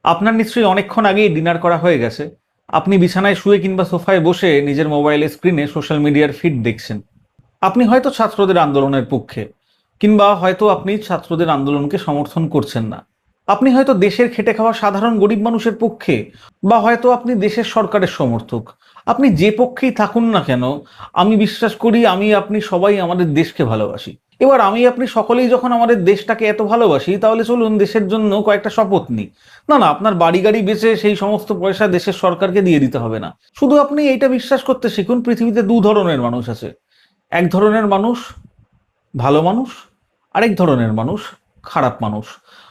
আপনার নিশ্চয়ই অনেকক্ষণ আগেই ডিনার করা হয়ে গেছে। আপনি বিছানায় শুয়ে কিংবা সোফায় বসে নিজের মোবাইলের স্ক্রিনে সোশ্যাল মিডিয়ার ফিড দেখছেন। আপনি হয়তো ছাত্রদের আন্দোলনের পক্ষে, কিংবা হয়তো আপনি ছাত্রদের আন্দোলনকে সমর্থন করছেন না। আপনি হয়তো দেশের খেটে খাওয়া সাধারণ গরিব মানুষের পক্ষে, বা হয়তো আপনি দেশের সরকারের সমর্থক। আপনি যে পক্ষেই থাকুন না কেন, আমি বিশ্বাস করি আমি আপনি সবাই আমাদের দেশকে ভালোবাসি। এবার আমি আপনি সকলেই যখন আমাদের দেশটাকে এত ভালোবাসি, তাহলে চলুন দেশের জন্য কয়েকটা শপথ নিই। না না, আপনার বাড়ি গাড়ি বেচে সেই সমস্ত পয়সা দেশের সরকারকে দিয়ে দিতে হবে না। শুধু আপনি এইটা বিশ্বাস করতে শিখুন, পৃথিবীতে দু ধরনের মানুষ আছে। এক ধরনের মানুষ ভালো মানুষ, আরেক ধরনের মানুষ খারাপ মানুষ।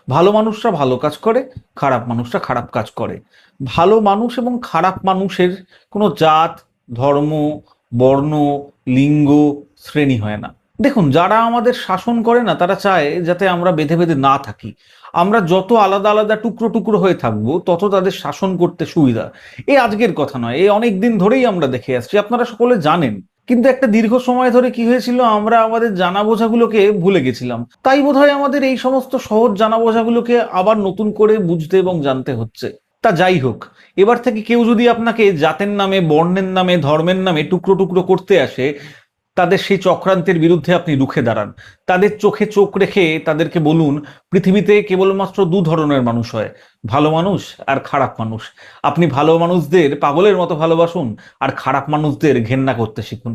ভালো মানুষরা ভালো কাজ করে, খারাপ মানুষরা খারাপ কাজ করে। ভালো মানুষ এবং খারাপ মানুষের কোনো জাত, ধর্ম, বর্ণ, লিঙ্গ, শ্রেণী হয় না। দেখুন, যারা আমাদের শাসন করে না, তারা চায় যাতে আমরা বেঁধে বেঁধে না থাকি। আমরা যত আলাদা আলাদা টুকরো টুকরো হয়ে থাকবো, তত তাদের শাসন করতে সুবিধা। এই আজকের কথা নয়, এই অনেক দিন ধরেই আমরা দেখে আসছি, আপনারা সকলে জানেন। কিন্তু একটা দীর্ঘ সময় ধরে কি হয়েছিল, আমরা আমাদের জানা বোঝাগুলোকে ভুলে গেছিলাম। তাই বোধহয় আমাদের এই সমস্ত সহজ জানা বোঝাগুলোকে আবার নতুন করে বুঝতে এবং জানতে হচ্ছে। তা যাই হোক, এবার থেকে কেউ যদি আপনাকে জাতের নামে, বর্ণের নামে, ধর্মের নামে টুকরো টুকরো করতে আসে, তাদের সেই চক্রান্তের বিরুদ্ধে আপনি রুখে দাঁড়ান। তাদের চোখে চোখ রেখে তাদেরকে বলুন, পৃথিবীতে কেবলমাত্র দু ধরনের মানুষ হয়, ভালো মানুষ আর খারাপ মানুষ। আপনি ভালো মানুষদের পাগলের মতো ভালোবাসুন, আর খারাপ মানুষদের ঘেন্না করতে শিখুন।